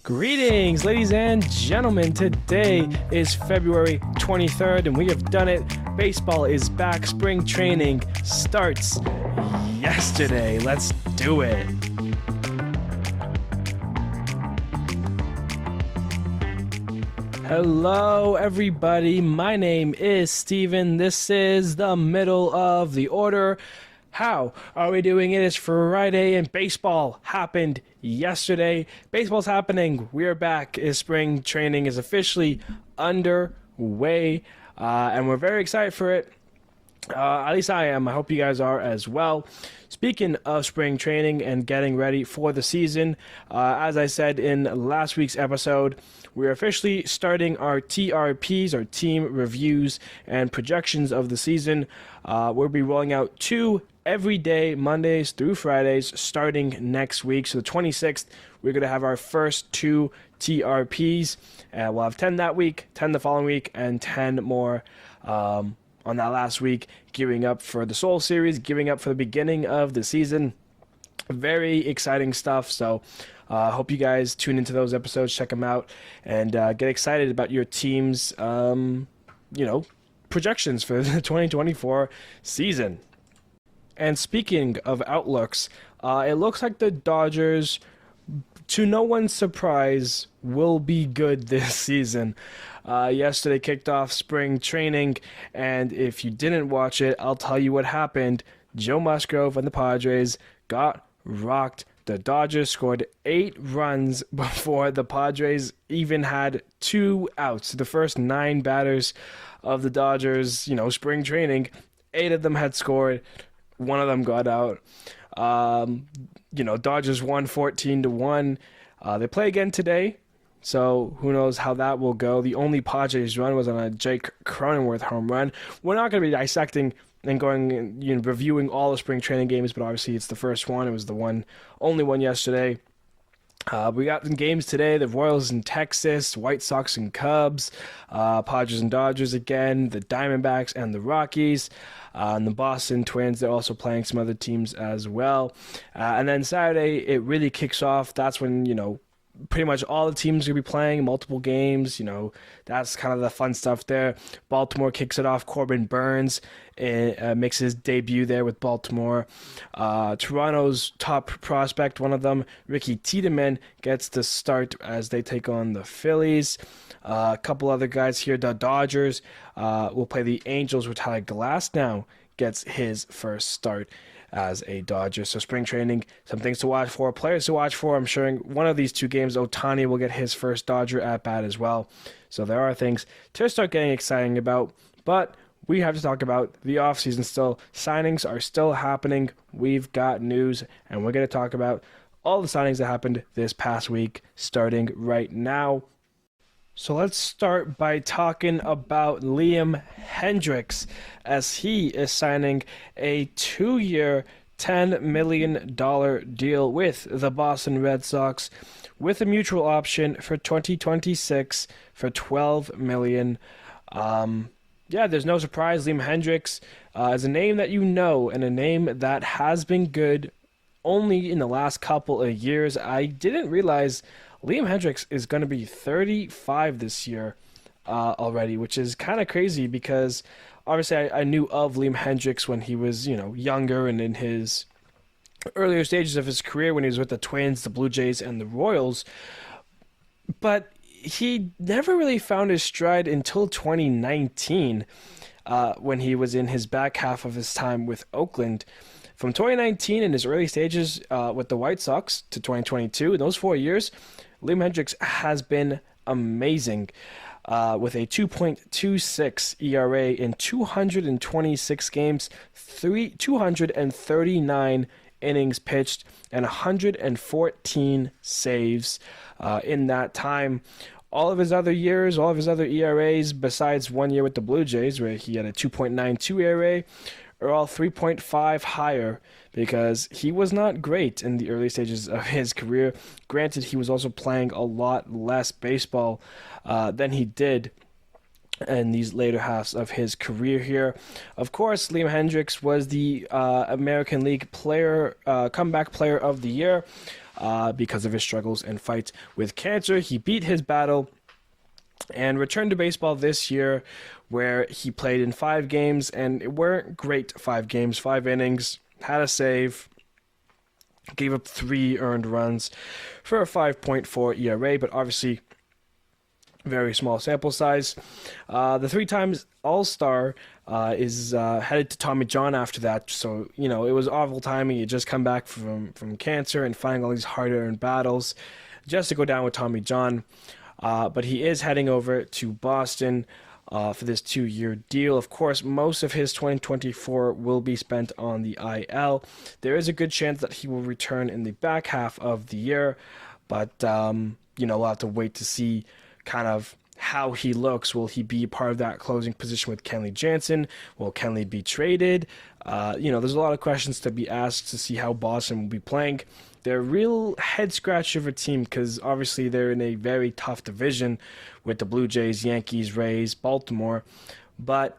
Greetings, ladies and gentlemen. Today is February 23rd, and we have done it. Baseball is back. Spring training starts yesterday. Let's do it. Hello, everybody. My name is Steven. This is the middle of the order. How are we doing? It is Friday, and baseball happened yesterday. Baseball's happening. We are back. Spring training is officially underway, and we're very excited for it. At least I am. I hope you guys are as well. Speaking of spring training and getting ready for the season, as I said in last week's episode, we're officially starting our TRPs, our team reviews and projections of the season. We'll be rolling out 2 every day, Mondays through Fridays, starting next week. So the 26th, we're going to have our first 2 TRPs. We'll have 10 that week, 10 the following week, and 10 more on that last week, gearing up for the Soul Series, gearing up for the beginning of the season. Very exciting stuff. So I hope you guys tune into those episodes, check them out, and get excited about your team's, projections for the 2024 season. And speaking of outlooks, it looks like the Dodgers, to no one's surprise, will be good this season. Yesterday kicked off spring training, and if you didn't watch it, I'll tell you what happened. Joe Musgrove and the Padres got rocked. The Dodgers scored 8 runs before the Padres even had 2 outs. The first 9 batters of the Dodgers, spring training, 8 of them had scored. 1 of them got out. Dodgers won 14-1. They play again today, so who knows how that will go. The only Padres run was on a Jake Cronenworth home run. We're not going to be dissecting and going and reviewing all the spring training games, but obviously it's the first one. It was the only one yesterday. We got some games today, the Royals and Texas, White Sox and Cubs, Padres and Dodgers again, the Diamondbacks and the Rockies, and the Boston Twins. They're also playing some other teams as well. And then Saturday, it really kicks off. That's when, pretty much all the teams are going to be playing multiple games. That's kind of the fun stuff there. Baltimore kicks it off. Corbin Burns makes his debut there with Baltimore. Toronto's top prospect, one of them, Ricky Tiedemann, gets the start as they take on the Phillies. A couple other guys here. The Dodgers will play the Angels, where Tyler Glasnow gets his first start as a Dodger. So spring training, some things to watch for, players to watch for. I'm sure in one of these 2 games, Ohtani will get his first Dodger at bat as well. So there are things to start getting exciting about. But we have to talk about the offseason still. Signings are still happening. We've got news, and we're going to talk about all the signings that happened this past week, starting right now. So let's start by talking about Liam Hendriks, as he is signing a 2-year, $10 million deal with the Boston Red Sox, with a mutual option for 2026 for $12 million. There's no surprise. Liam Hendriks is a name that and a name that has been good only in the last couple of years. I didn't realize Liam Hendriks is going to be 35 this year already, which is kind of crazy because obviously I knew of Liam Hendriks when he was, younger and in his earlier stages of his career when he was with the Twins, the Blue Jays, and the Royals. But he never really found his stride until 2019 when he was in his back half of his time with Oakland. From 2019 in his early stages with the White Sox to 2022, in those 4 years, Liam Hendriks has been amazing with a 2.26 ERA in 226 games, 239 innings pitched, and 114 saves in that time. All of his other ERAs, besides 1 year with the Blue Jays, where he had a 2.92 ERA, are all 3.5 higher because he was not great in the early stages of his career. Granted, he was also playing a lot less baseball than he did in these later halves of his career here. Of course, Liam Hendriks was the American League Comeback Player of the Year. because of his struggles and fights with cancer. He beat his battle and returned to baseball this year, where he played in 5 games, and it weren't great 5 games, 5 innings, had a save, gave up 3 earned runs for a 5.4 ERA, but obviously very small sample size. The 3 times All-Star is headed to Tommy John after that, so it was awful timing. You just come back from cancer and fighting all these hard-earned battles just to go down with Tommy John. But he is heading over to Boston for this 2-year deal. Of course, most of his 2024 will be spent on the IL. There is a good chance that he will return in the back half of the year, but we'll have to wait to see kind of how he looks. Will he be part of that closing position with Kenley Jansen? Will Kenley be traded? There's a lot of questions to be asked to see how Boston will be playing. They're a real head-scratcher of a team because obviously they're in a very tough division with the Blue Jays, Yankees, Rays, Baltimore. But,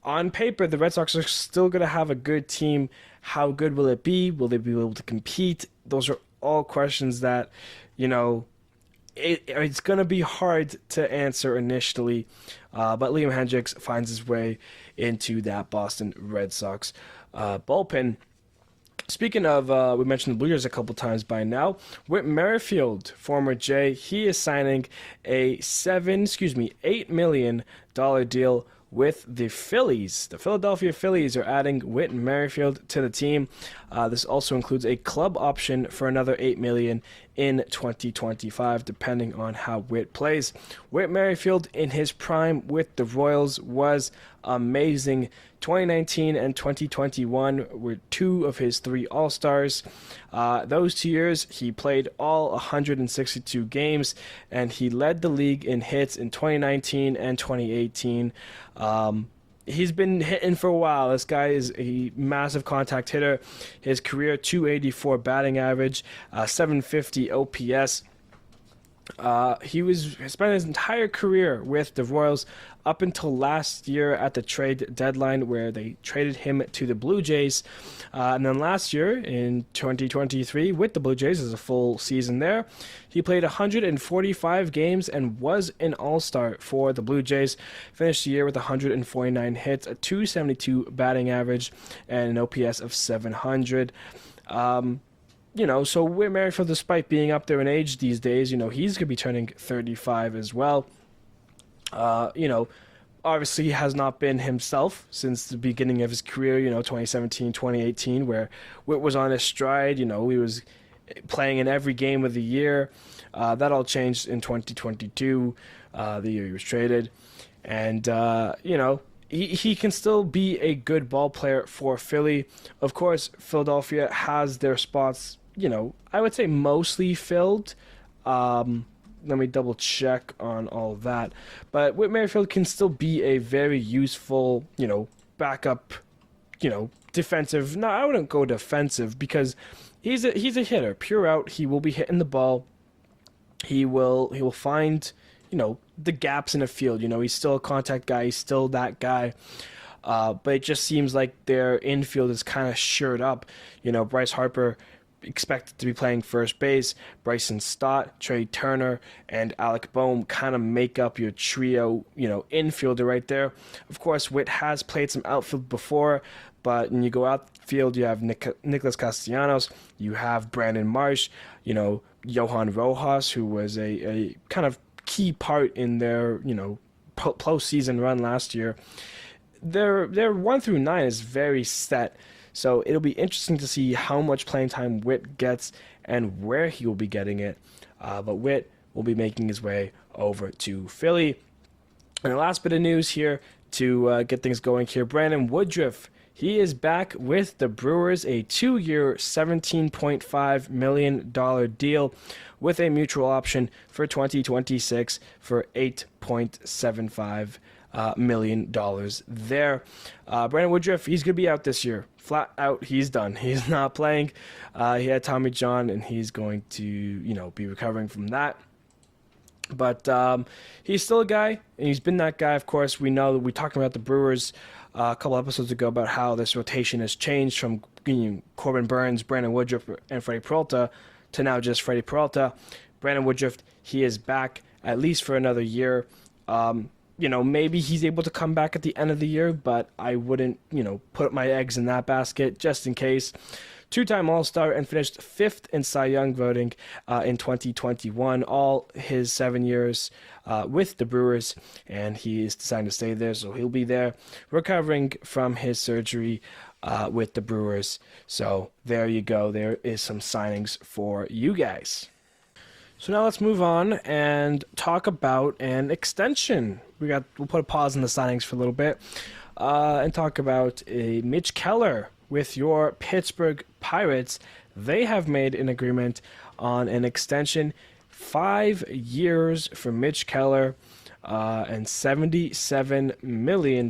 on paper, the Red Sox are still going to have a good team. How good will it be? Will they be able to compete? Those are all questions that, it's going to be hard to answer initially, but Liam Hendriks finds his way into that Boston Red Sox bullpen. Speaking of, we mentioned the Blue Jays a couple times by now. Whit Merrifield, former Jay, he is signing a $8 million deal with the Phillies. The Philadelphia Phillies are adding Whit Merrifield to the team. This also includes a club option for another $8 million in 2025, depending on how Whit plays. Whit Merrifield, in his prime with the Royals, was amazing. 2019 and 2021 were 2 of his 3 All-Stars. Those 2 years, he played all 162 games, and he led the league in hits in 2019 and 2018. He's been hitting for a while. This guy is a massive contact hitter. His career 284 batting average, 750 OPS. He spent his entire career with the Royals up until last year at the trade deadline, where they traded him to the Blue Jays. And then last year in 2023 with the Blue Jays, as a full season there, he played 145 games and was an All-Star for the Blue Jays. Finished the year with 149 hits, a 272 batting average, and an OPS of 700. So Whit Merrifield, despite being up there in age these days, he's going to be turning 35 as well. Obviously he has not been himself since the beginning of his career, 2017, 2018, where Whit was on his stride. He was playing in every game of the year. That all changed in 2022, the year he was traded. And, he can still be a good ball player for Philly. Of course, Philadelphia has their spots, I would say mostly filled. Let me double check on all of that. But Whit Merrifield can still be a very useful, backup, defensive. No, I wouldn't go defensive because he's a hitter. Pure out, he will be hitting the ball. He will find, the gaps in the field. He's still a contact guy. He's still that guy. But it just seems like their infield is kind of shored up. Bryce Harper expected to be playing first base. Bryson Stott, Trey Turner, and Alec Boehm kind of make up your trio, infielder right there. Of course, Whit has played some outfield before, but when you go outfield, you have Nicholas Castellanos, you have Brandon Marsh, Johan Rojas, who was a kind of key part in their, postseason run last year. Their 1 through 9 is very set. So it'll be interesting to see how much playing time Whit gets and where he will be getting it. But Whit will be making his way over to Philly. And the last bit of news here to get things going here, Brandon Woodruff. He is back with the Brewers, a 2-year, $17.5 million deal with a mutual option for 2026 for $8.75 million there. Brandon Woodruff, he's going to be out this year. Flat out, he's done. He's not playing. He had Tommy John, and he's going to, be recovering from that. But he's still a guy, and he's been that guy. Of course, we know that we talked about the Brewers a couple episodes ago about how this rotation has changed from Corbin Burns, Brandon Woodruff, and Freddie Peralta to now just Freddie Peralta. Brandon Woodruff, he is back at least for another year. Maybe he's able to come back at the end of the year, but I wouldn't, put my eggs in that basket just in case. Two-time All-Star and finished 5th in Cy Young voting in 2021, all his 7 years with the Brewers, and he is deciding to stay there, so he'll be there recovering from his surgery with the Brewers. So there you go. There is some signings for you guys. So now let's move on and talk about an extension. We'll put a pause in the signings for a little bit and talk about Mitch Keller with your Pittsburgh Pirates. They have made an agreement on an extension, 5 years for Mitch Keller, and $77 million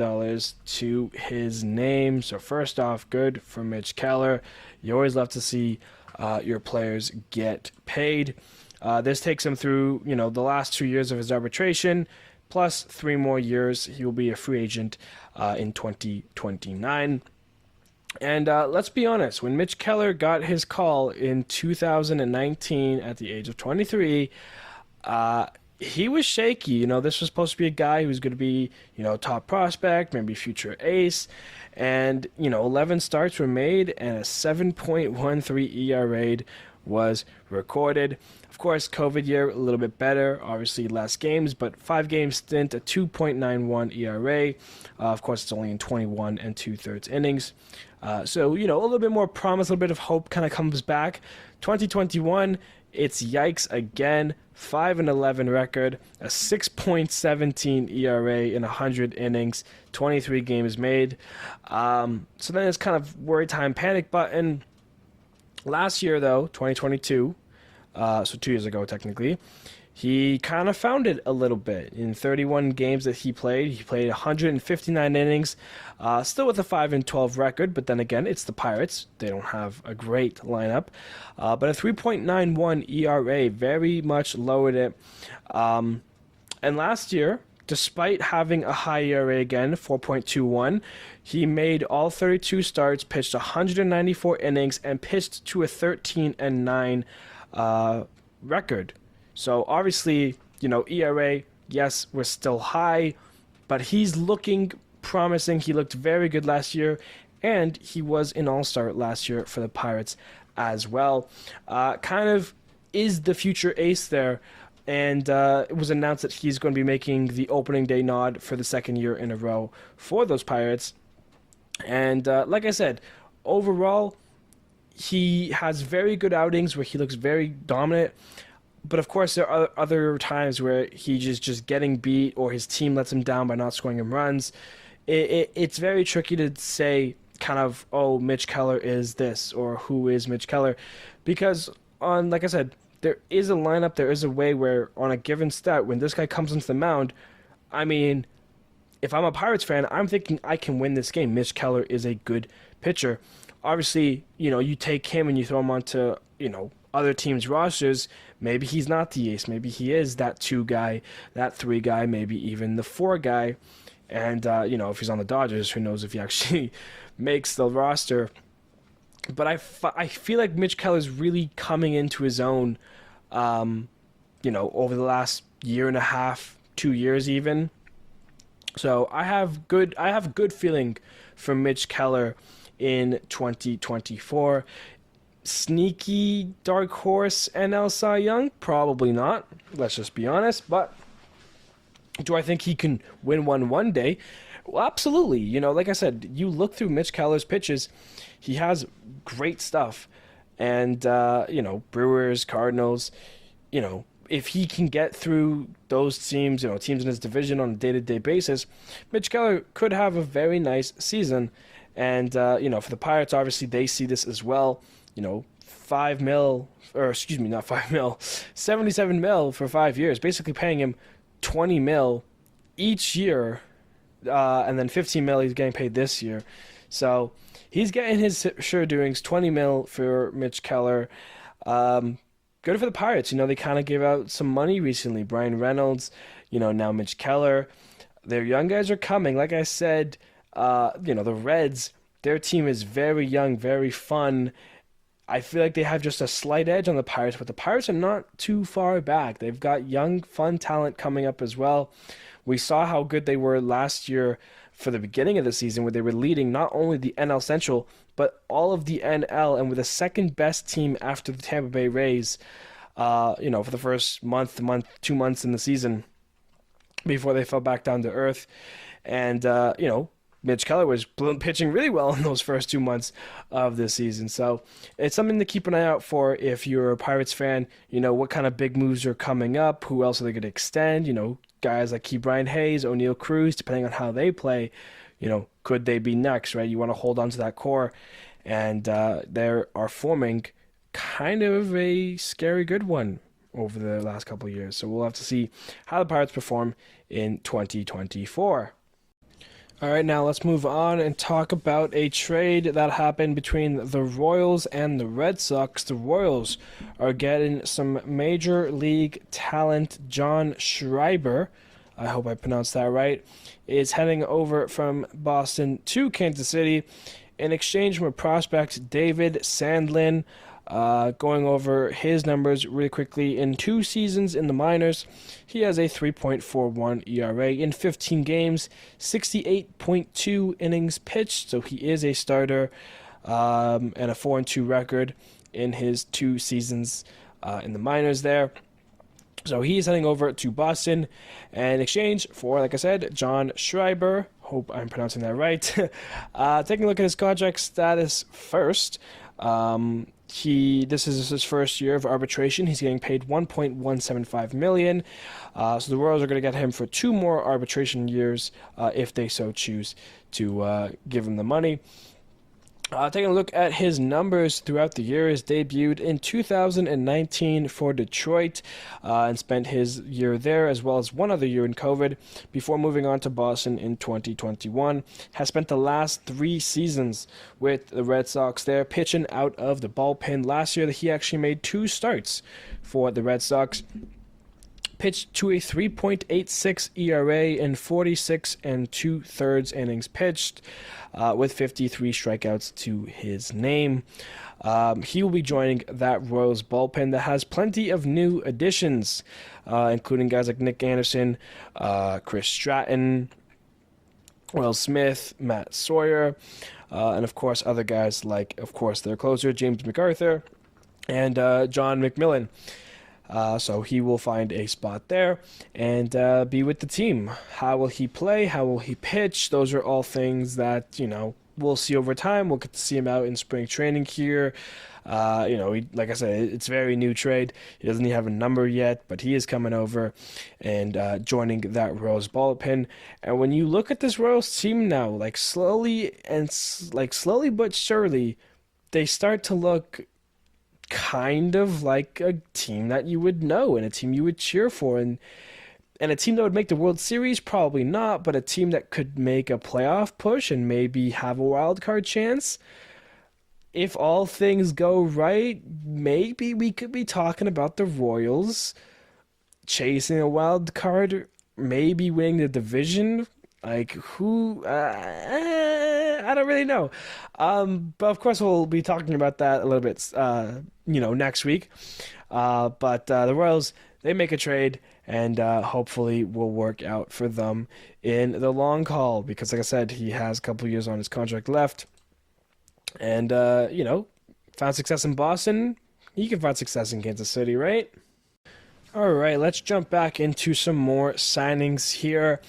to his name. So first off, good for Mitch Keller. You always love to see your players get paid. This takes him through, the last 2 years of his arbitration, plus 3 more years. He will be a free agent in 2029. And let's be honest, when Mitch Keller got his call in 2019 at the age of 23, he was shaky. This was supposed to be a guy who was going to be, top prospect, maybe future ace. And, 11 starts were made and a 7.13 ERA was recorded. Of course, COVID year, a little bit better, obviously less games, but 5-game stint, a 2.91 ERA. Of course, it's only in 21 and 2/3 innings. So, a little bit more promise, a little bit of hope kind of comes back. 2021, it's yikes again. 5-11 record, a 6.17 ERA in 100 innings, 23 games made. So then it's kind of worry time, panic button. Last year, though, 2022, so 2 years ago technically, he kind of found it a little bit. In 31 games that he played 159 innings, still with a 5-12 record, but then again, it's the Pirates. They don't have a great lineup. But a 3.91 ERA, very much lowered it. And last year, despite having a high ERA again, 4.21, he made all 32 starts, pitched 194 innings, and pitched to a 13-9 record. So obviously, ERA, yes, was still high, but he's looking promising. He looked very good last year, and he was an all-star last year for the Pirates as well. Kind of is the future ace there. And it was announced that he's going to be making the opening day nod for the second year in a row for those Pirates. And like I said, overall, he has very good outings where he looks very dominant. But of course, there are other times where he's just getting beat or his team lets him down by not scoring him runs. It's very tricky to say kind of, oh, Mitch Keller is this or who is Mitch Keller. Because like I said, there is a lineup, there is a way where on a given stat, when this guy comes into the mound, I mean, if I'm a Pirates fan, I'm thinking I can win this game. Mitch Keller is a good pitcher. Obviously, you take him and you throw him onto, other teams' rosters, maybe he's not the ace. Maybe he is that 2 guy, that 3 guy, maybe even the 4 guy. And, if he's on the Dodgers, who knows if he actually makes the roster. But I feel like Mitch Keller's really coming into his own, over the last year and a half, 2 years even. So I have good feeling for Mitch Keller in 2024. Sneaky dark horse NL Cy Young? Probably not. Let's just be honest. But do I think he can win one day? Well, absolutely. Like I said, you look through Mitch Keller's pitches, he has great stuff. And, Brewers, Cardinals, if he can get through those teams, teams in his division on a day-to-day basis, Mitch Keller could have a very nice season. And, for the Pirates, obviously, they see this as well. $5 million, or excuse me, not $5 million, $77 million for 5 years, basically paying him $20 million each year, and then $15 million he's getting paid this year. So he's getting his sure doings. $20 million for Mitch Keller. good for the Pirates. They kind of gave out some money recently. Brian Reynolds, now Mitch Keller. Their young guys are coming. Like I said, the Reds, their team is very young, very fun. I feel like they have just a slight edge on the Pirates, but the Pirates are not too far back. They've got young, fun talent coming up as well. We saw how good they were last year for the beginning of the season, where they were leading not only the NL Central, but all of the NL, and were the second best team after the Tampa Bay Rays, for the first month, 2 months in the season before they fell back down to earth. And, Mitch Keller was pitching really well in those first 2 months of this season. So it's something to keep an eye out for if you're a Pirates fan. What kind of big moves are coming up? Who else are they going to extend? Guys like Ke'Bryan Hayes, O'Neal Cruz, depending on how they play, could they be next, right? You want to hold on to that core. And they are forming kind of a scary good one over the last couple of years. So we'll have to see how the Pirates perform in 2024. All right, now let's move on and talk about a trade that happened between the Royals and the Red Sox. The Royals are getting some major league talent. John Schreiber, I hope I pronounced that right, is heading over from Boston to Kansas City in exchange from a prospect, David Sandlin. Going over his numbers really quickly. In 2 seasons in the minors, he has a 3.41 ERA in 15 games, 68.2 innings pitched, so he is a starter, and a 4-2 record in his 2 seasons in the minors there. So he's heading over to Boston in exchange for, like I said, John Schreiber. Hope I'm pronouncing that right. Taking a look at his contract status first. This is his first year of arbitration. He's getting paid $1.175 million. So the Royals are going to get him for 2 more arbitration years if they so choose to give him the money. Taking a look at his numbers throughout the years, debuted in 2019 for Detroit and spent his year there as well as 1 other year in COVID before moving on to Boston in 2021. Has spent the last 3 seasons with the Red Sox there, pitching out of the bullpen. Last year, he actually made 2 starts for the Red Sox. Pitched to a 3.86 ERA in 46 2/3 innings pitched, with 53 strikeouts to his name. He will be joining that Royals bullpen that has plenty of new additions, including guys like Nick Anderson, Chris Stratton, Will Smith, Matt Sawyer, and of course other guys like, of course, their closer, James MacArthur, and John McMillan. So he will find a spot there and be with the team. How will he play? How will he pitch? Those are all things that, we'll see over time. We'll get to see him out in spring training here. Like I said, it's a very new trade. He doesn't even have a number yet, but he is coming over and joining that Royals bullpen. And when you look at this Royals team now, slowly but surely, they start to look kind of like a team that you would know and a team you would cheer for, and a team that would make the World Series, probably not, but a team that could make a playoff push and maybe have a wild card chance. If all things go right, maybe we could be talking about the Royals chasing a wild card, maybe winning the division. Who? I don't really know. But of course, we'll be talking about that a little bit, next week. But the Royals, they make a trade, and hopefully will work out for them in the long haul. Because, like I said, he has a couple years on his contract left. And, found success in Boston. He can find success in Kansas City, right? All right, let's jump back into some more signings here.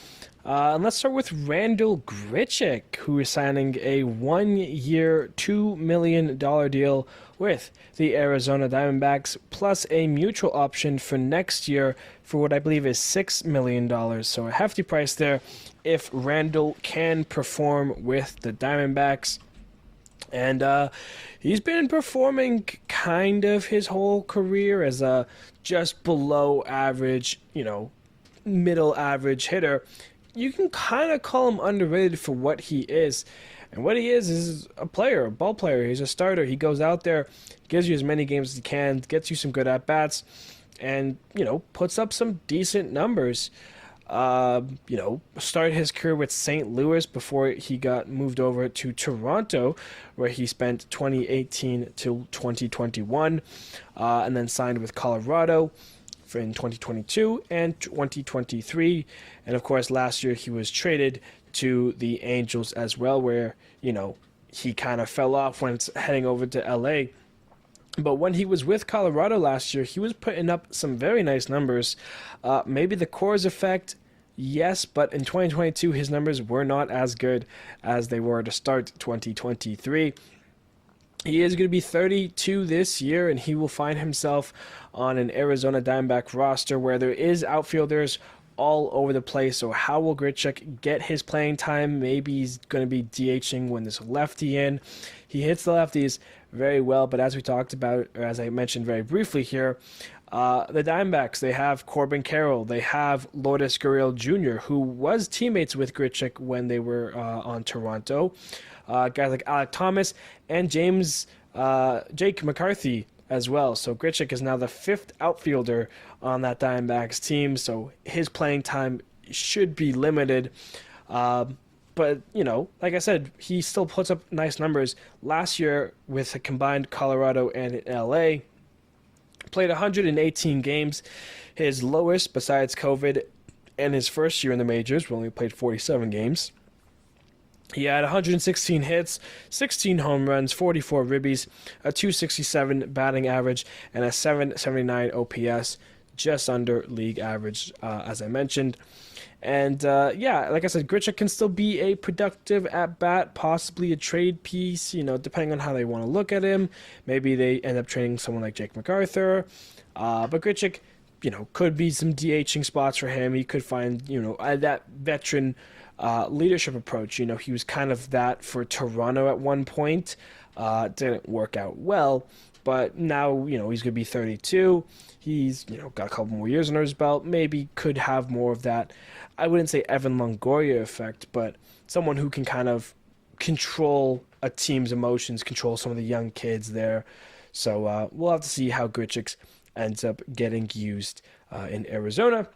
And let's start with Randall Grichuk, who is signing a 1-year, $2 million deal with the Arizona Diamondbacks, plus a mutual option for next year for what I believe is $6 million. So a hefty price there if Randall can perform with the Diamondbacks. And he's been performing kind of his whole career as a just below average, middle average hitter. You can kind of call him underrated for what he is. And what he is a player, a ball player. He's a starter. He goes out there, gives you as many games as he can, gets you some good at-bats, and, puts up some decent numbers. Started his career with St. Louis before he got moved over to Toronto, where he spent 2018 to 2021, and then signed with Colorado in 2022 and 2023. And of course, last year he was traded to the Angels as well, where, he kind of fell off when it's heading over to LA. But when he was with Colorado last year, he was putting up some very nice numbers. Maybe the Coors effect, yes, but in 2022, his numbers were not as good as they were to start 2023. He is going to be 32 this year, and he will find himself on an Arizona Diamondback roster where there is outfielders all over the place. So how will Grichuk get his playing time? Maybe he's going to be DHing when there's a lefty in. He hits the lefties very well, but as we talked about, or as I mentioned very briefly here, the Diamondbacks, they have Corbin Carroll, they have Lourdes Gurriel Jr., who was teammates with Grichuk when they were on Toronto. Guys like Alec Thomas and Jake McCarthy as well. So Grichuk is now the 5th outfielder on that Diamondbacks team, so his playing time should be limited. But, like I said, he still puts up nice numbers. Last year, with a combined Colorado and LA, played 118 games. His lowest, besides COVID, and his first year in the majors, we only played 47 games. He had 116 hits, 16 home runs, 44 ribbies, a 267 batting average, and a 779 OPS, just under league average, as I mentioned. And, like I said, Grichuk can still be a productive at-bat, possibly a trade piece, depending on how they want to look at him. Maybe they end up trading someone like Jake MacArthur. But Grichuk, could be some DHing spots for him. He could find, that veteran leadership approach. He was kind of that for Toronto at one point. Didn't work out well. But now, he's going to be 32. He's, got a couple more years under his belt. Maybe could have more of that, I wouldn't say Evan Longoria effect, but someone who can kind of control a team's emotions, control some of the young kids there. So we'll have to see how Grichuk ends up getting used in Arizona.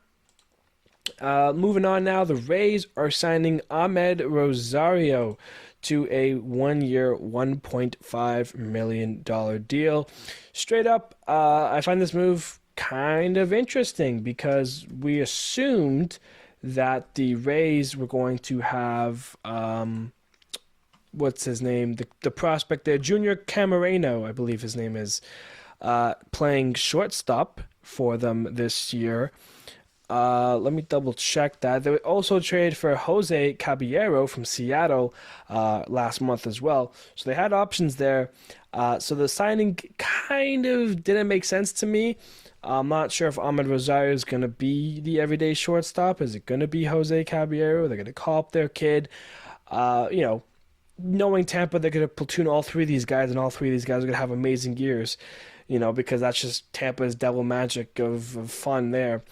Moving on now, the Rays are signing Ahmed Rosario to a 1-year, $1.5 million deal. Straight up, I find this move kind of interesting because we assumed that the Rays were going to have, what's his name? The prospect there, Junior Camareno, I believe his name is, playing shortstop for them this year. Let me double check that. They also traded for Jose Caballero from Seattle last month as well. So they had options there. So the signing kind of didn't make sense to me. I'm not sure if Ahmed Rosario is going to be the everyday shortstop. Is it going to be Jose Caballero? They're going to call up their kid. Knowing Tampa, they're going to platoon all three of these guys, and all three of these guys are going to have amazing years, because that's just Tampa's devil magic of fun there.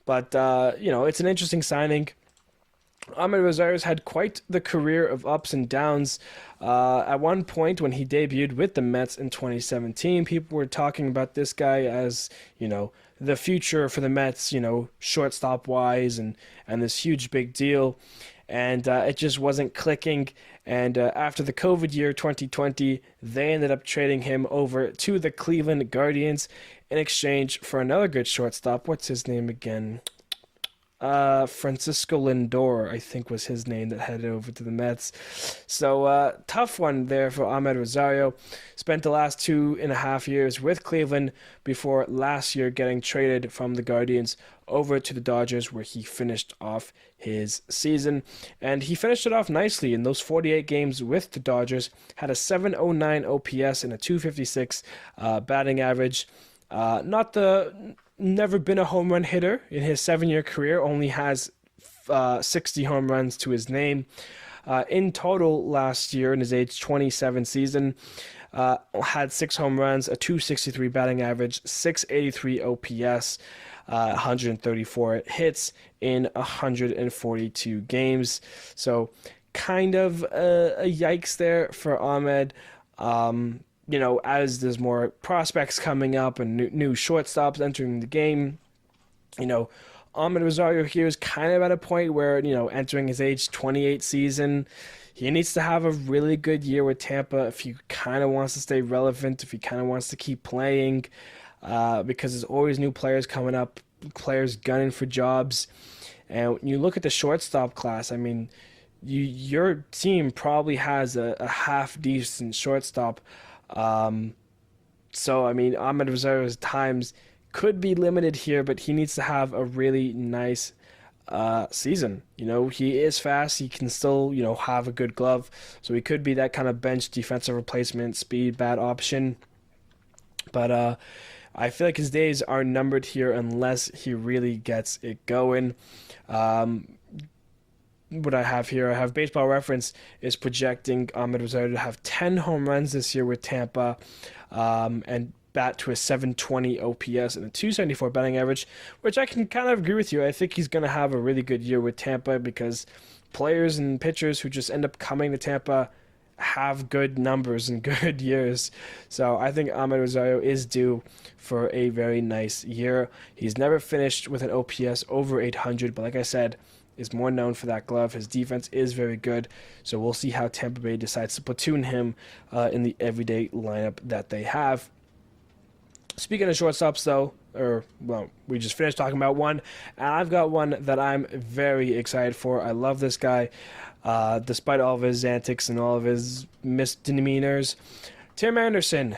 But, it's an interesting signing. Ahmed Rosario's had quite the career of ups and downs. At one point, when he debuted with the Mets in 2017, people were talking about this guy as, the future for the Mets, shortstop-wise, and this huge big deal. And it just wasn't clicking. And after the COVID year, 2020, they ended up trading him over to the Cleveland Guardians in exchange for another good shortstop. What's his name again? Francisco Lindor, I think was his name, that headed over to the Mets. So tough one there for Ahmed Rosario. Spent the last 2.5 years with Cleveland before last year getting traded from the Guardians over to the Dodgers, where he finished off his season. And he finished it off nicely in those 48 games with the Dodgers. Had a 709 OPS and a 256 batting average. Never been a home run hitter in his 7-year career, only has 60 home runs to his name. In total last year, in his age 27 season, had 6 home runs, a 263 batting average, 683 OPS, 134 hits in 142 games. So kind of a yikes there for Ahmed. As there's more prospects coming up and new shortstops entering the game, you know, Ahmed Rosario here is kind of at a point where, entering his age 28 season, he needs to have a really good year with Tampa if he kind of wants to stay relevant, if he kind of wants to keep playing, because there's always new players coming up, players gunning for jobs. And when you look at the shortstop class, I mean, your team probably has a half decent shortstop. So, I mean, Ahmed Rosario's times could be limited here, but he needs to have a really nice season. He is fast. He can still, have a good glove. So he could be that kind of bench defensive replacement, speed, bat option. But I feel like his days are numbered here unless he really gets it going. What I have here, I have Baseball Reference is projecting Ahmed Rosario to have 10 home runs this year with Tampa, and bat to a 720 OPS and a 274 batting average, which I can kind of agree with you. I think he's going to have a really good year with Tampa because players and pitchers who just end up coming to Tampa have good numbers and good years. So I think Ahmed Rosario is due for a very nice year. He's never finished with an OPS over 800, but like I said, is more known for that glove. His defense is very good, so we'll see how Tampa Bay decides to platoon him in the everyday lineup that they have. Speaking of shortstops, though, we just finished talking about one, and I've got one that I'm very excited for. I love this guy, despite all of his antics and all of his misdemeanors. Tim Anderson,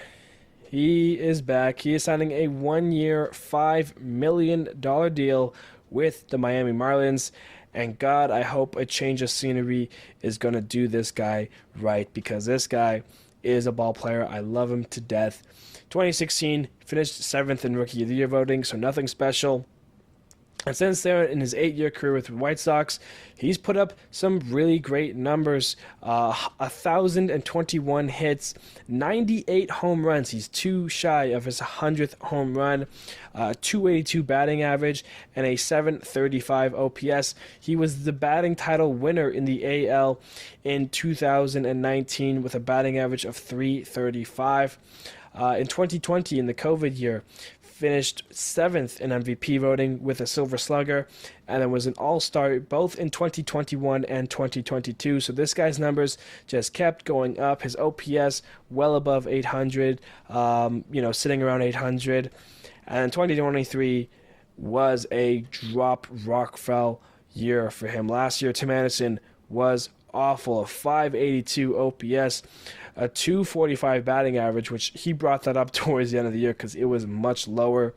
he is back. He is signing a 1-year, $5 million deal with the Miami Marlins. And God, I hope a change of scenery is going to do this guy right, because this guy is a ball player. I love him to death. 2016, finished 7th in Rookie of the Year voting, so nothing special. And since then, in his 8-year career with the White Sox, he's put up some really great numbers. 1,021 hits, 98 home runs. He's too shy of his 100th home run, 282 batting average, and a 735 OPS. He was the batting title winner in the AL in 2019 with a batting average of 335. In 2020, in the COVID year, finished 7th in MVP voting with a Silver Slugger, and then was an All-Star both in 2021 and 2022. So this guy's numbers just kept going up. His OPS well above 800, sitting around 800. And 2023 was a drop rock-fell year for him. Last year, Tim Anderson was awful, a 582 OPS, a 245 batting average, which he brought that up towards the end of the year because it was much lower.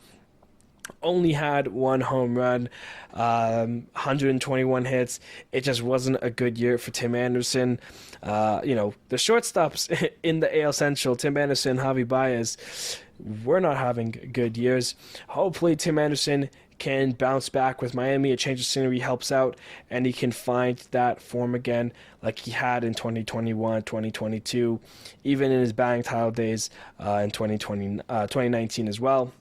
Only had 1 home run, 121 hits. It just wasn't a good year for Tim Anderson. The shortstops in the AL Central, Tim Anderson, Javi Baez, were not having good years. Hopefully Tim Anderson can bounce back with Miami. A change of scenery helps out, and he can find that form again like he had in 2021, 2022, even in his batting title days in 2019 as well.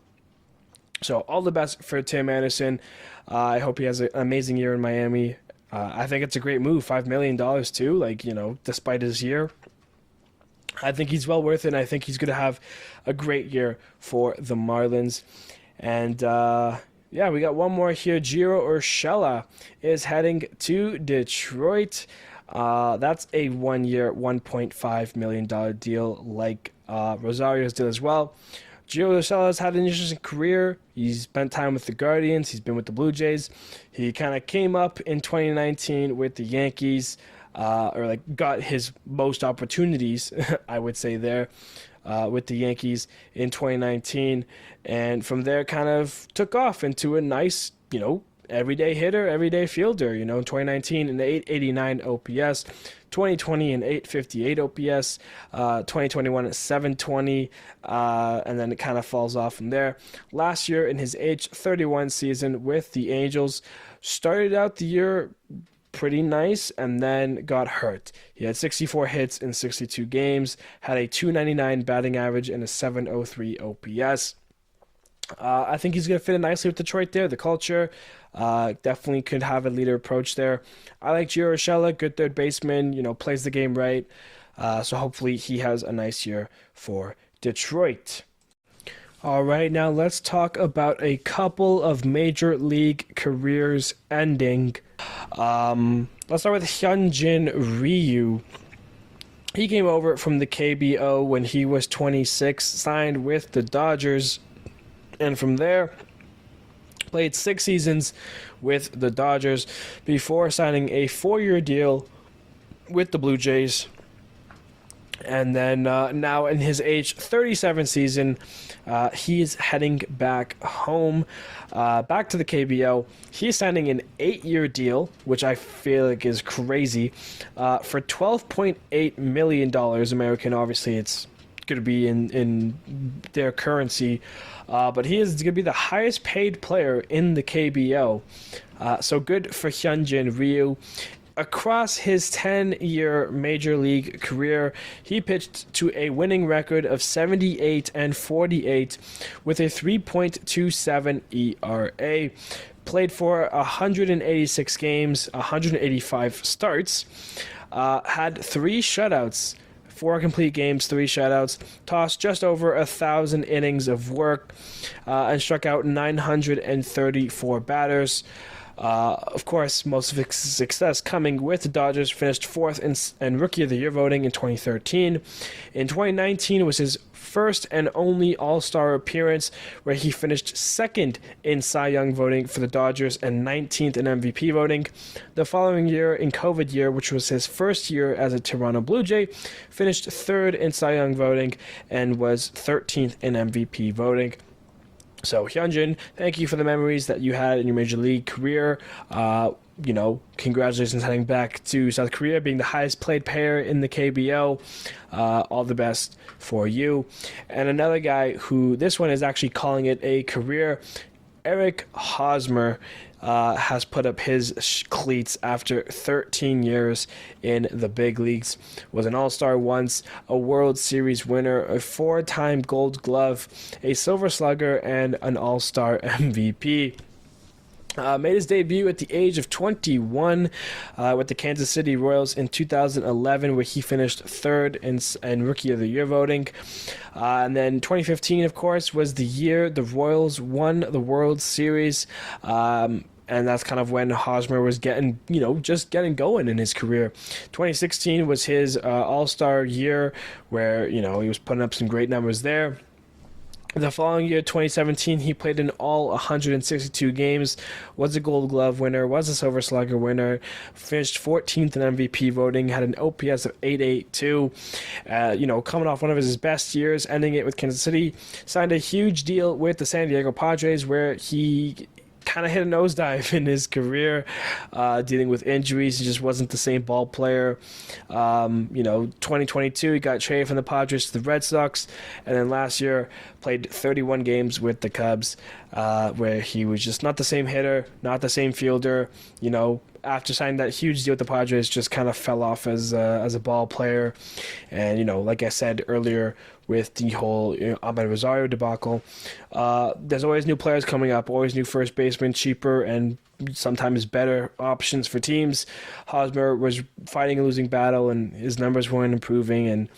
So all the best for Tim Anderson. I hope he has an amazing year in Miami. I think it's a great move, $5 million too, despite his year. I think he's well worth it, and I think he's going to have a great year for the Marlins. And we got one more here. Gio Urshela is heading to Detroit. That's a 1-year, $1.5 million deal like Rosario's deal as well. Gio Urshela has had an interesting career. He's spent time with the Guardians. He's been with the Blue Jays. He kind of came up in 2019 with the Yankees, got his most opportunities, I would say there, with the Yankees in 2019. And from there kind of took off into a nice, everyday hitter, everyday fielder. In 2019 an 889 OPS, 2020 an 858 OPS, 2021 at 720, and then it kind of falls off from there. Last year in his age 31 season with the Angels, started out the year pretty nice and then got hurt. He had 64 hits in 62 games, had a 299 batting average and a 703 OPS. I think he's going to fit in nicely with Detroit there. The culture definitely could have a leader approach there. I like Urshela, good third baseman, plays the game right. So hopefully he has a nice year for Detroit. All right, now let's talk about a couple of major league careers ending. Let's start with Hyunjin Ryu. He came over from the KBO when he was 26, signed with the Dodgers, and from there played 6 seasons with the Dodgers before signing a 4-year deal with the Blue Jays. And then now in his age 37 season, he's heading back home, back to the KBO. He's signing an 8-year deal, which I feel like is crazy, for $12.8 million American. Obviously, it's going to be in their currency, but he is going to be the highest paid player in the KBO. So good for Hyunjin Ryu. Across his 10-year major league career, he pitched to a winning record of 78-48 with a 3.27 ERA. Played for 186 games, 185 starts, had 3 shutouts, 4 complete games, 3 shutouts, tossed just over 1,000 innings of work, and struck out 934 batters. Of course, most of his success coming with the Dodgers, finished 4th in Rookie of the Year voting in 2013. In 2019 was his first and only All-Star appearance, where he finished 2nd in Cy Young voting for the Dodgers and 19th in MVP voting. The following year, in COVID year, which was his first year as a Toronto Blue Jay, finished 3rd in Cy Young voting and was 13th in MVP voting. So, Hyunjin, thank you for the memories that you had in your Major League career. Congratulations heading back to South Korea, being the highest paid player in the KBO. All the best for you. And another guy who, this one is actually calling it a career, Eric Hosmer, has put up his cleats after 13 years in the big leagues. Was an All-Star once, a World Series winner, a 4-time Gold Glove, a Silver Slugger, and an All-Star MVP. Made his debut at the age of 21 with the Kansas City Royals in 2011, where he finished 3rd in Rookie of the Year voting. And then 2015, of course, was the year the Royals won the World Series. And that's kind of when Hosmer was getting going in his career. 2016 was his All-Star year, where, he was putting up some great numbers there. The following year, 2017, he played in all 162 games, was a Gold Glove winner, was a Silver Slugger winner, finished 14th in MVP voting, had an OPS of 882. Coming off one of his best years, ending it with Kansas City, signed a huge deal with the San Diego Padres, where he kind of hit a nosedive in his career, dealing with injuries. He just wasn't the same ball player. 2022, he got traded from the Padres to the Red Sox, and then last year played 31 games with the Cubs, where he was just not the same hitter, not the same fielder. After signing that huge deal with the Padres, just kind of fell off as a ball player. And, like I said earlier, with the whole Ahmed Rosario debacle, there's always new players coming up, always new first basemen, cheaper and sometimes better options for teams. Hosmer was fighting a losing battle, and his numbers weren't improving, and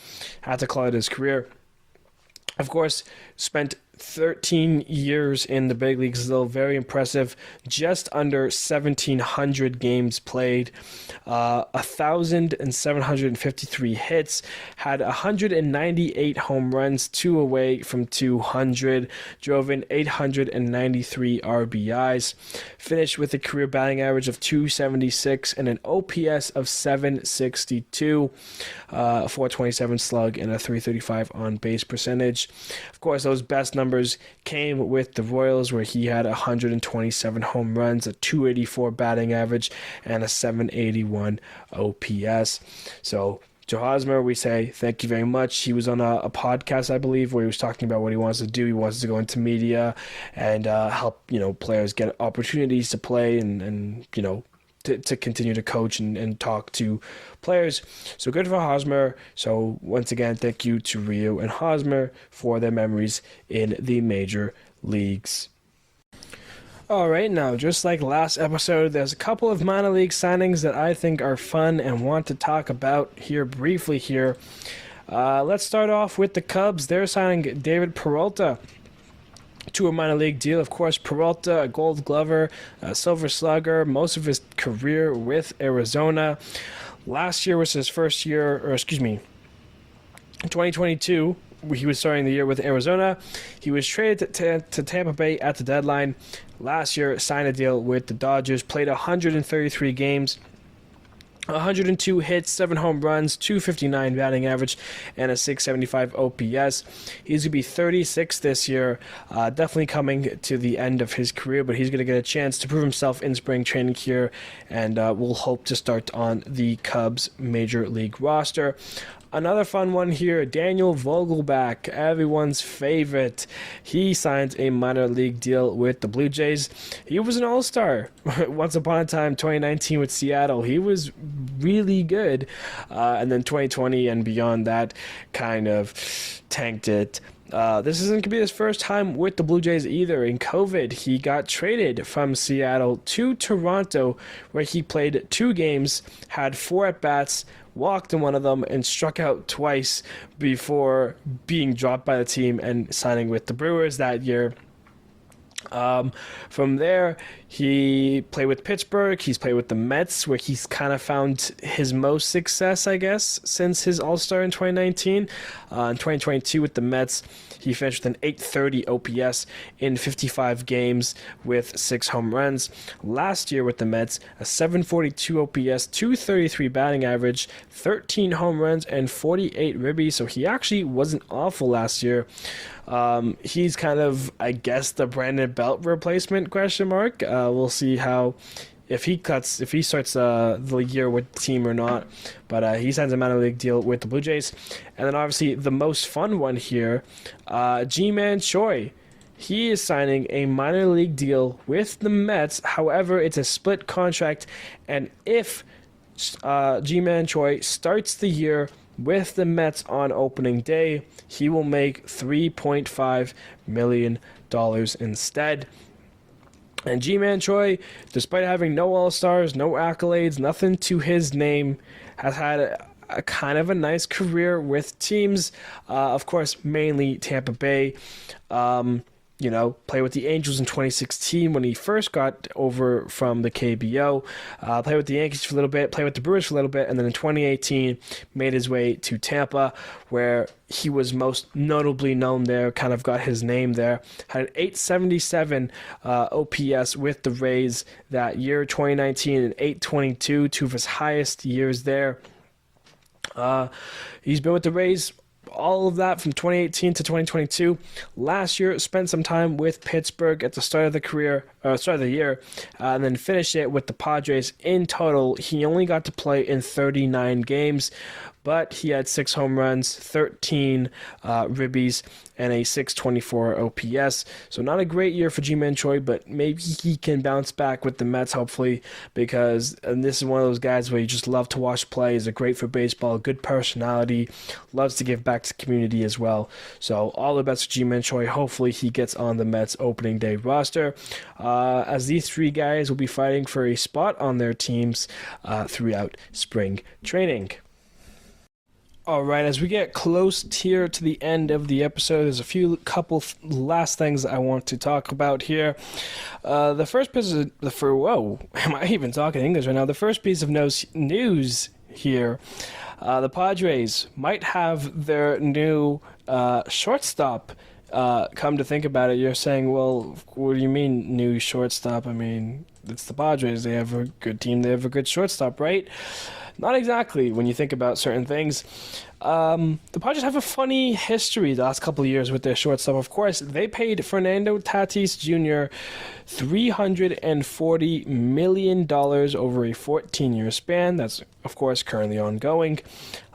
had to call it his career. Of course, spent 13 years in the big leagues, though very impressive. Just under 1,700 games played, 1,753 hits, had 198 home runs, 2 away from 200, drove in 893 RBIs, finished with a career batting average of 276 and an OPS of 762, 427 slug, and a 335 on base percentage. Of course, those best numbers came with the Royals, where he had 127 home runs, a 284 batting average, and a 781 OPS. So to Hosmer, we say thank you very much. He was on a podcast, I believe, where he was talking about what he wants to do. He wants to go into media and help players get opportunities to play and to continue to coach and talk to players. So good for Hosmer. So once again, thank you to Ryu and Hosmer for their memories in the major leagues. All right, now, just like last episode, there's a couple of minor league signings that I think are fun and want to talk about here briefly here. Let's start off with the Cubs. They're signing David Peralta to a minor league deal. Of course, Peralta, a Gold Glover, a Silver Slugger, most of his career with Arizona. Last year was his first year, or excuse me, 2022. He was starting the year with Arizona. He was traded to Tampa Bay at the deadline. Last year, signed a deal with the Dodgers, played 133 games, 102 hits, 7 home runs, 259 batting average, and a 675 OPS. He's going to be 36 this year, definitely coming to the end of his career, but he's going to get a chance to prove himself in spring training here, and we'll hope to start on the Cubs major league roster. Another fun one here, Daniel Vogelbach, everyone's favorite. He signs a minor league deal with the Blue Jays. He was an all-star once upon a time, 2019 with Seattle. He was really good. And then 2020 and beyond that kind of tanked it. This isn't going to be his first time with the Blue Jays either. In COVID, he got traded from Seattle to Toronto, where he played 2 games, had 4 at-bats, walked in one of them, and struck out twice before being dropped by the team and signing with the Brewers that year. From there, he played with Pittsburgh. He's played with the Mets, where he's kind of found his most success, I guess, since his All-Star in 2019. In 2022 with the Mets, he finished with an 830 OPS in 55 games with 6 home runs. Last year with the Mets, a 742 OPS, 233 batting average, 13 home runs, and 48 ribbies. So he actually wasn't awful last year. He's kind of, I guess, the Brandon Belt replacement, question mark. We'll see how, if he starts the year with the team or not. But he signs a minor league deal with the Blue Jays. And then obviously the most fun one here, Ji-Man Choi. He is signing a minor league deal with the Mets. However, it's a split contract. And if Ji-Man Choi starts the year with the Mets on opening day, he will make $3.5 million instead. And Ji-Man Choi, despite having no All-Stars, no accolades, nothing to his name, has had a kind of a nice career with teams, of course, mainly Tampa Bay. Play with the Angels in 2016 when he first got over from the KBO. Play with the Yankees for a little bit, play with the Brewers for a little bit, and then in 2018 made his way to Tampa, where he was most notably known there, kind of got his name there. Had an 877 OPS with the Rays that year, 2019, and 822, 2 of his highest years there. He's been with the Rays all of that from 2018 to 2022. Last year, spent some time with Pittsburgh at the start of the year, and then finished it with the Padres. In total, he only got to play in 39 games, but he had 6 home runs, 13 ribbies, and a 624 OPS. So not a great year for Ji-Man Choi, but maybe he can bounce back with the Mets, hopefully, because this is one of those guys where you just love to watch play. He's great for baseball, good personality, loves to give back to the community as well. So all the best for Ji-Man Choi. Hopefully he gets on the Mets opening day roster, as these 3 guys will be fighting for a spot on their teams throughout spring training. All right, as we get close here to the end of the episode, there's couple last things I want to talk about here. The first piece of am I even talking English right now? The first piece of news here, the Padres might have their new shortstop. Come to think about it, you're saying, well, what do you mean new shortstop? I mean, it's the Padres. They have a good team. They have a good shortstop, right? Not exactly when you think about certain things. The Padres have a funny history the last couple of years with their shortstop. Of course, they paid Fernando Tatis Jr. $340 million over a 14-year span. That's, of course, currently ongoing.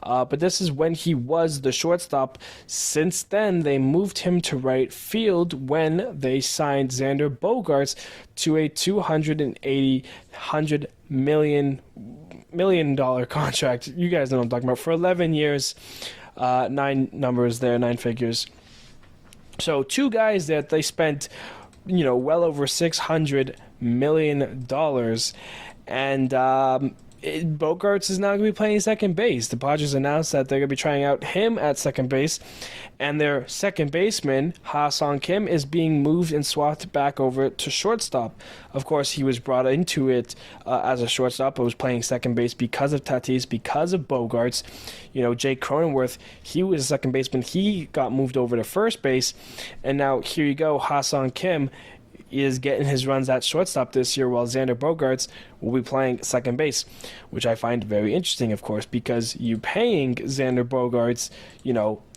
But this is when he was the shortstop. Since then, they moved him to right field when they signed Xander Bogaerts to a $280 million contract. You guys know what I'm talking about. For 11 years, 9 numbers there, 9 figures. So two guys that they spent, well over $600 million, and Bogarts is now going to be playing second base. The Padres announced that they're going to be trying out him at second base, and their second baseman, Ha-Sung Kim, is being moved and swapped back over to shortstop. Of course, he was brought into it as a shortstop, but was playing second base because of Tatis, because of Bogarts. Jake Cronenworth, he was a second baseman. He got moved over to first base, and now here you go, Ha-Sung Kim is getting his runs at shortstop this year, while Xander Bogaerts will be playing second base, which I find very interesting, of course, because you're paying Xander Bogaerts,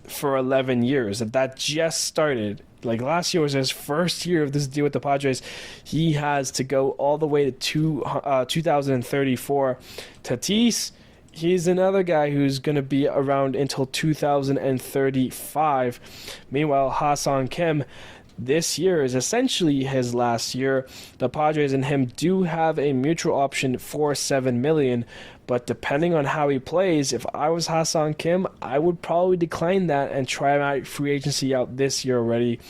for 11 years. That just started. Like, last year was his first year of this deal with the Padres. He has to go all the way to 2034. Tatis, he's another guy who's going to be around until 2035. Meanwhile, Ha-Sung Kim, this year is essentially his last year. The Padres and him do have a mutual option for $7 million, but depending on how he plays, if I was Ha-Sung Kim, I would probably decline that and try my free agency out this year already.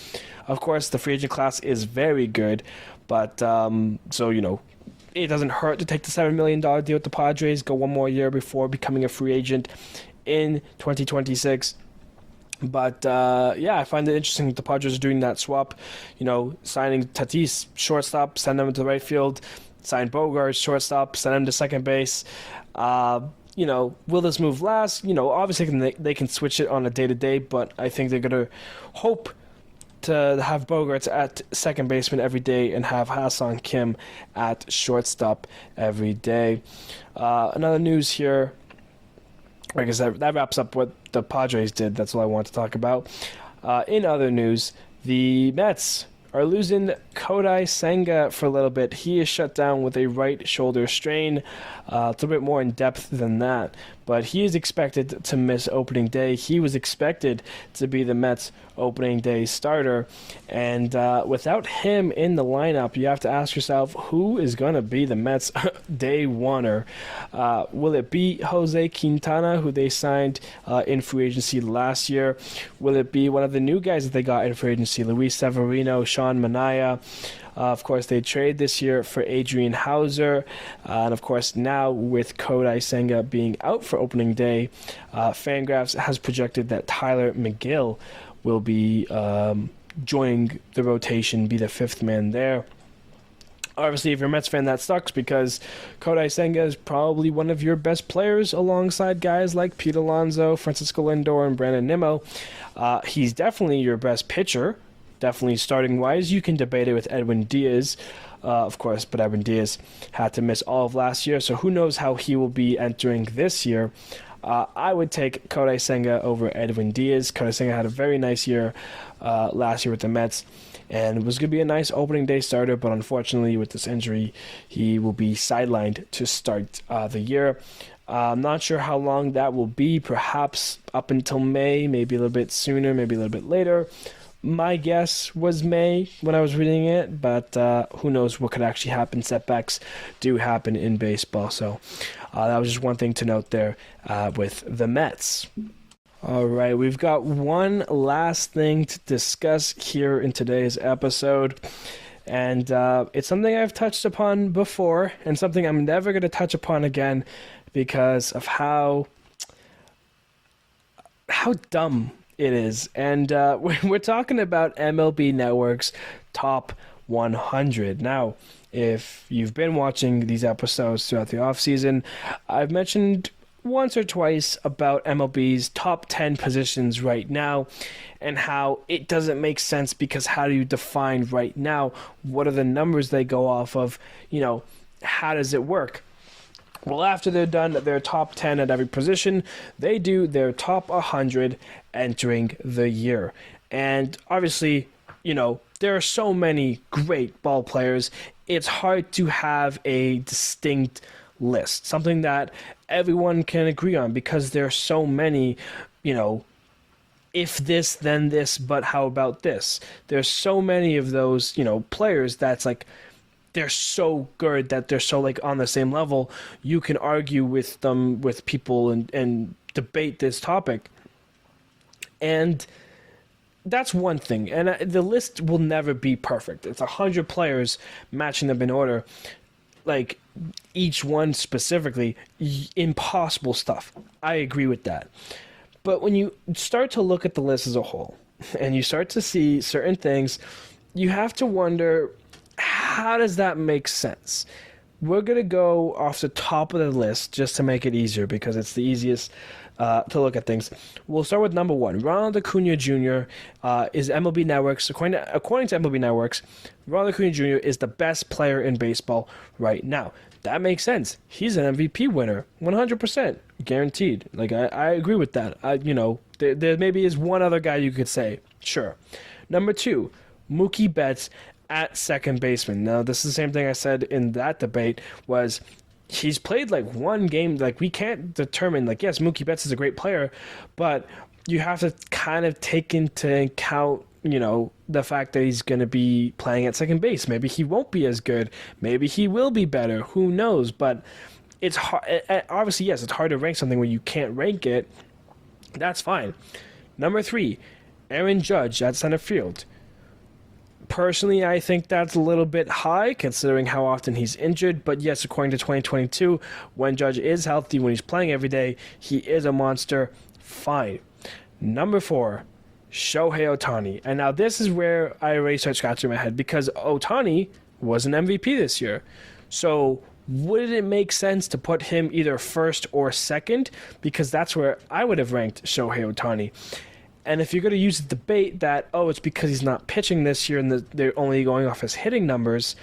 Of course, the free agent class is very good, but it doesn't hurt to take the $7 million deal with the Padres, go one more year before becoming a free agent in 2026. But, I find it interesting that the Padres are doing that swap, signing Tatis, shortstop, send him to right field, sign Bogaerts, shortstop, send him to second base. Will this move last? Obviously they can switch it on a day-to-day, but I think they're going to hope to have Bogaerts at second baseman every day and have Ha-Sung Kim at shortstop every day. Another news here. I guess that wraps up what the Padres did. That's all I want to talk about. In other news, the Mets are losing Kodai Senga for a little bit. He is shut down with a right shoulder strain. It's a little bit more in depth than that, but he is expected to miss opening day. He was expected to be the Mets opening day starter, and without him in the lineup, you have to ask yourself, who is going to be the Mets day oneer? Will it be Jose Quintana, who they signed in free agency last year? Will it be one of the new guys that they got in free agency, Luis Severino, Sean Manaea? Of course, they trade this year for Adrian Hauser. And of course, now with Kodai Senga being out for opening day, Fangraphs has projected that Tyler McGill will be joining the rotation, be the fifth man there. Obviously, if you're a Mets fan, that sucks because Kodai Senga is probably one of your best players alongside guys like Pete Alonso, Francisco Lindor, and Brandon Nimmo. He's definitely your best pitcher. Definitely starting-wise. You can debate it with Edwin Diaz, of course, but Edwin Diaz had to miss all of last year, so who knows how he will be entering this year. I would take Kodai Senga over Edwin Diaz. Kodai Senga had a very nice year last year with the Mets, and was going to be a nice opening day starter, but unfortunately with this injury, he will be sidelined to start the year. I'm not sure how long that will be, perhaps up until May, maybe a little bit sooner, maybe a little bit later. My guess was May when I was reading it, but who knows what could actually happen. Setbacks do happen in baseball, so that was just one thing to note there with the Mets. All right, we've got one last thing to discuss here in today's episode, and it's something I've touched upon before and something I'm never going to touch upon again because of how dumb it is. And we're talking about MLB Network's Top 100. Now, if you've been watching these episodes throughout the offseason, I've mentioned once or twice about MLB's top 10 positions right now and how it doesn't make sense because how do you define right now? What are the numbers they go off of? How does it work? Well, after they're done their top 10 at every position, they do their top 100 entering the year. And obviously, there are so many great ball players, it's hard to have a distinct list, something that everyone can agree on because there are so many, if this, then this, but how about this? There's so many of those, players that's like, they're so good that they're so on the same level. You can argue with them, with people, and debate this topic. And that's one thing, and the list will never be perfect. It's 100 players matching them in order, like each one specifically, impossible stuff. I agree with that. But when you start to look at the list as a whole, and you start to see certain things, you have to wonder, how does that make sense? We're going to go off the top of the list just to make it easier because it's the easiest to look at things. We'll start with number 1. Ronald Acuna Jr. Is MLB Network's, according to MLB Networks, Ronald Acuna Jr. is the best player in baseball right now. That makes sense. He's an MVP winner, 100%, guaranteed. Like, I agree with that. There maybe is one other guy you could say, sure. Number 2, Mookie Betts at second baseman. Now, this is the same thing I said in that debate, was he's played like one game. Like, we can't determine, like, yes, Mookie Betts is a great player, but you have to kind of take into account, the fact that he's going to be playing at second base. Maybe he won't be as good. Maybe he will be better. Who knows? But it's hard. Obviously, yes, it's hard to rank something when you can't rank it. That's fine. Number 3, Aaron Judge at center field. Personally, I think that's a little bit high considering how often he's injured. But yes, according to 2022, when Judge is healthy, when he's playing every day, he is a monster. Fine. Number 4, Shohei Ohtani. And now this is where I already start scratching my head because Ohtani was an MVP this year. So would it make sense to put him either first or second? Because that's where I would have ranked Shohei Ohtani. And if you're going to use the debate that, it's because he's not pitching this year and they're only going off his hitting numbers,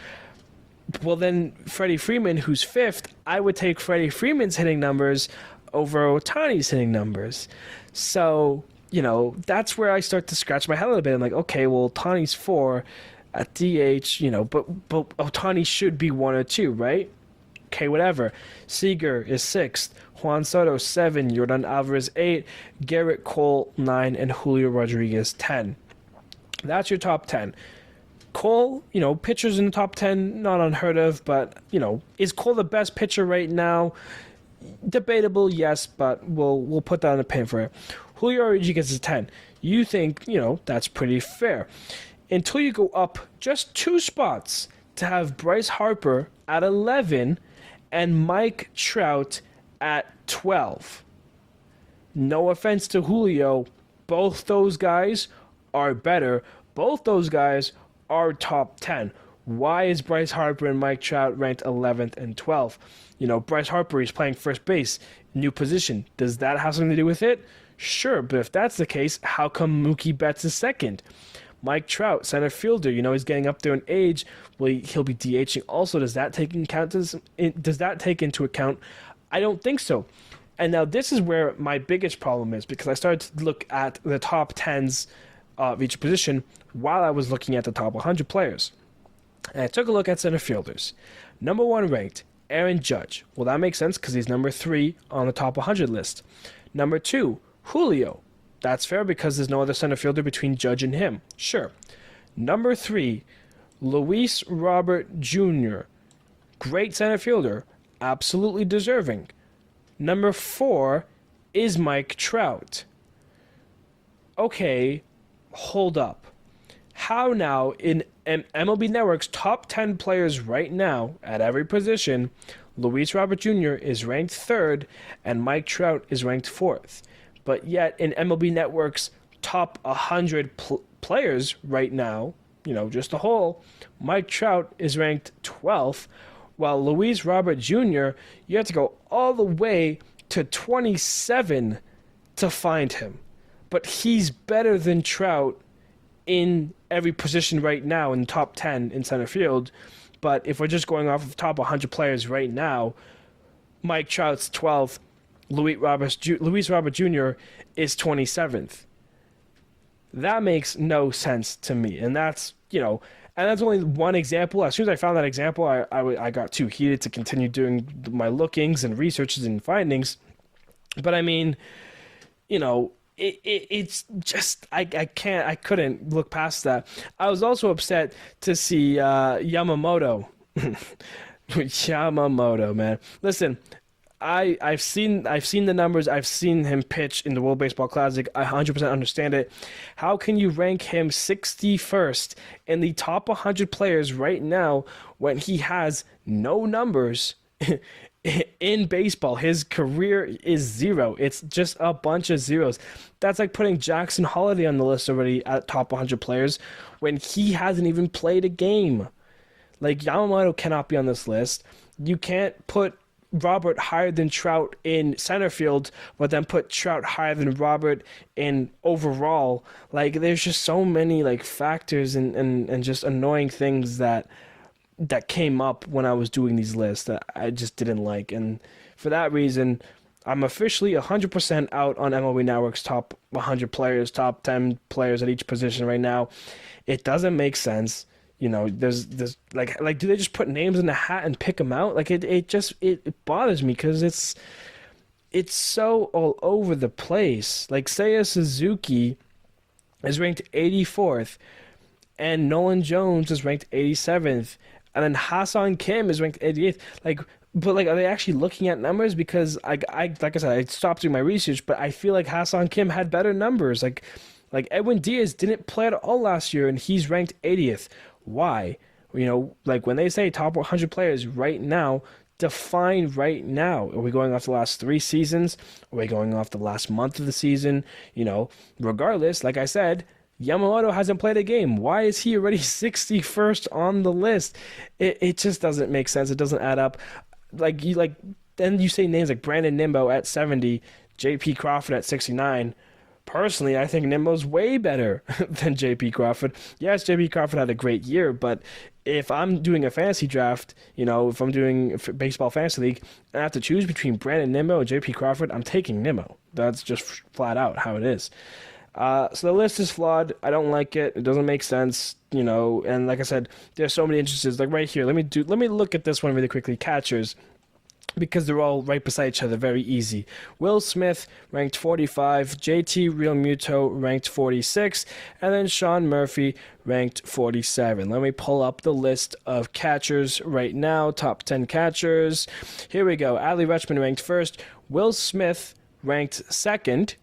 well then Freddie Freeman, who's 5th, I would take Freddie Freeman's hitting numbers over Ohtani's hitting numbers. So, that's where I start to scratch my head a little bit. I'm like, okay, well, Ohtani's 4 at DH, but Ohtani should be 1 or 2, right? Okay, whatever. Seager is 6th. Juan Soto 7, Yordan Alvarez 8, Garrett Cole 9, and Julio Rodriguez 10. That's your top 10. Cole, pitchers in the top 10, not unheard of, but, is Cole the best pitcher right now? Debatable, yes, but we'll put that on a pin for it. Julio Rodriguez is 10. You think, that's pretty fair. Until you go up just 2 spots to have Bryce Harper at 11 and Mike Trout at 12. No offense to Julio, both those guys are better. Both those guys are top 10. Why is Bryce Harper and Mike Trout ranked 11th and 12th? Bryce Harper is playing first base, new position. Does that have something to do with it? Sure, but if that's the case, how come Mookie Betts is second? Mike Trout, center fielder, he's getting up there in age. Well, he'll be DHing. Also, does that take into account? I don't think so. And now this is where my biggest problem is, because I started to look at the top 10s of each position while I was looking at the top 100 players. And I took a look at center fielders. Number 1 ranked, Aaron Judge. Well, that makes sense because he's number 3 on the top 100 list. Number 2, Julio. That's fair because there's no other center fielder between Judge and him. Sure. Number 3, Luis Robert Jr. Great center fielder. Absolutely deserving. Number 4 is Mike Trout. Okay, hold up. How now in MLB Network's top 10 players right now at every position, Luis Robert Jr. is ranked 3rd and Mike Trout is ranked 4th. But yet in MLB Network's top 100 players right now, just a whole, Mike Trout is ranked 12th, while Luis Robert Jr., you have to go all the way to 27 to find him. But he's better than Trout in every position right now in the top 10 in center field. But if we're just going off of top 100 players right now, Mike Trout's 12th, Luis Robert Jr. is 27th. That makes no sense to me. And that's, and that's only one example. As soon as I found that example, I got too heated to continue doing my lookings and researches and findings. But I mean, it's just, I couldn't look past that. I was also upset to see Yamamoto. Yamamoto, man. Listen, I've seen the numbers. I've seen him pitch in the World Baseball Classic. I 100% understand it. How can you rank him 61st in the top 100 players right now when he has no numbers in baseball? His career is 0. It's just a bunch of zeros. That's like putting Jackson Holiday on the list already at top 100 players when he hasn't even played a game. Like, Yamamoto cannot be on this list. You can't put Robert higher than Trout in center field, but then put Trout higher than Robert in overall. Like, there's just so many like factors and just annoying things that came up when I was doing these lists that I just didn't like. And for that reason, I'm officially 100% out on MLB Network's top 100 players, top 10 players at each position right now. It doesn't make sense. You know, there's like do they just put names in the hat and pick them out? Like, it bothers me because it's so all over the place. Like, Seiya Suzuki is ranked 84th, and Nolan Jones is ranked 87th, and then Ha-Seong Kim is ranked 88th. Like, but like, are they actually looking at numbers? Because like I said, I stopped doing my research, but I feel like Ha-Seong Kim had better numbers. Like Edwin Diaz didn't play at all last year, and he's ranked 80th. Why? You know, like, when they say top 100 players right now, define right now. Are we going off the last 3 seasons? Are we going off the last month of the season? You know, regardless, like I said, Yamamoto hasn't played a game. Why is he already 61st on the list? It just doesn't make sense. It doesn't add up. Then you say names like Brandon Nimmo at 70, J.P. Crawford at 69. Personally, I think Nimmo's way better than J.P. Crawford. Yes, J.P. Crawford had a great year, but if I'm doing a fantasy draft, you know, if I'm doing a baseball fantasy league, and I have to choose between Brandon Nimmo and J.P. Crawford, I'm taking Nimmo. That's just flat out how it is. So the list is flawed. I don't like it. It doesn't make sense, you know. And like I said, there's so many instances. Like right here, let me look at this one really quickly. Catchers, because they're all right beside each other, very easy. Will Smith ranked 45, JT Realmuto ranked 46, and then Sean Murphy ranked 47. Let me pull up the list of catchers right now, top 10 catchers. Here we go. Adley Rutschman ranked first. Will Smith ranked second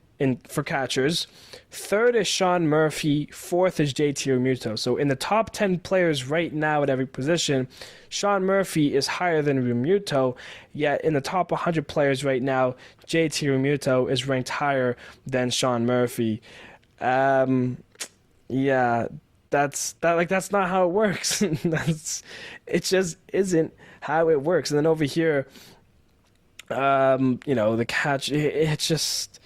for catchers. Third is Sean Murphy. Fourth is JT Realmuto. So in the top 10 players right now at every position, Sean Murphy is higher than Realmuto, yet in the top 100 players right now, JT Realmuto is ranked higher than Sean Murphy. Yeah, that's not how it works. It just isn't how it works. And then over here, you know, the catch, it's just,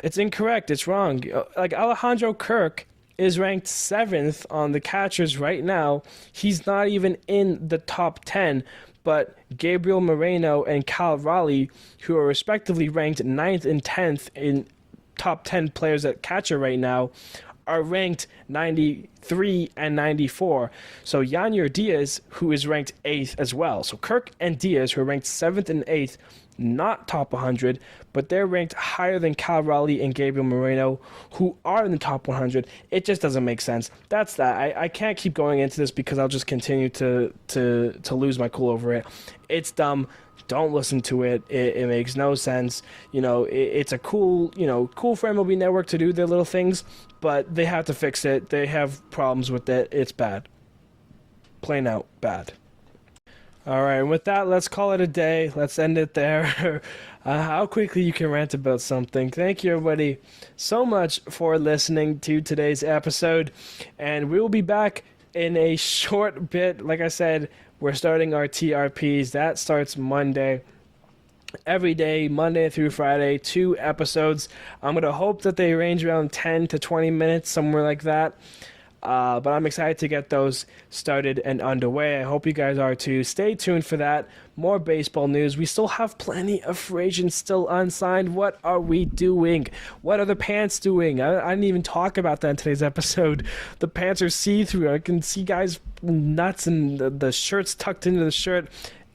it's incorrect. It's wrong. Like, Alejandro Kirk is ranked 7th on the catchers right now. He's not even in the top 10, but Gabriel Moreno and Cal Raleigh, who are respectively ranked 9th and 10th in top 10 players at catcher right now, are ranked 93 and 94. So Yanyer Diaz, who is ranked 8th as well. So Kirk and Diaz, who are ranked 7th and 8th, not top 100, but they're ranked higher than Cal Raleigh and Gabriel Moreno, who are in the top 100. It just doesn't make sense. That's that. I can't keep going into this because I'll just continue to lose my cool over it. It's dumb. Don't listen to it. It makes no sense. You know, it's a cool for MLB Network to do their little things, but they have to fix it. They have problems with it. It's bad. Plain out bad. All right, and with that, let's call it a day. Let's end it there. How quickly you can rant about something. Thank you, everybody, so much for listening to today's episode. And we will be back in a short bit. Like I said, we're starting our TRPs. That starts Monday. Every day, Monday through Friday, 2 episodes. I'm going to hope that they range around 10 to 20 minutes, somewhere like that. But I'm excited to get those started and underway. I hope you guys are too. Stay tuned for that. More baseball news. We still have plenty of free agents still unsigned. What are we doing? What are the pants doing? I didn't even talk about that in today's episode. The pants are see-through. I can see guys' nuts and the shirts tucked into the shirt.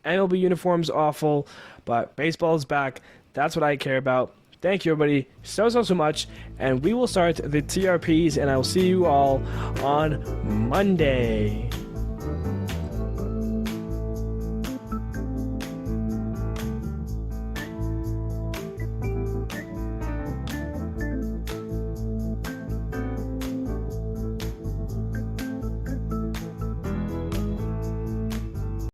MLB uniforms awful, but baseball is back. That's what I care about. Thank you, everybody, so much, and we will start the TRPs, and I will see you all on Monday.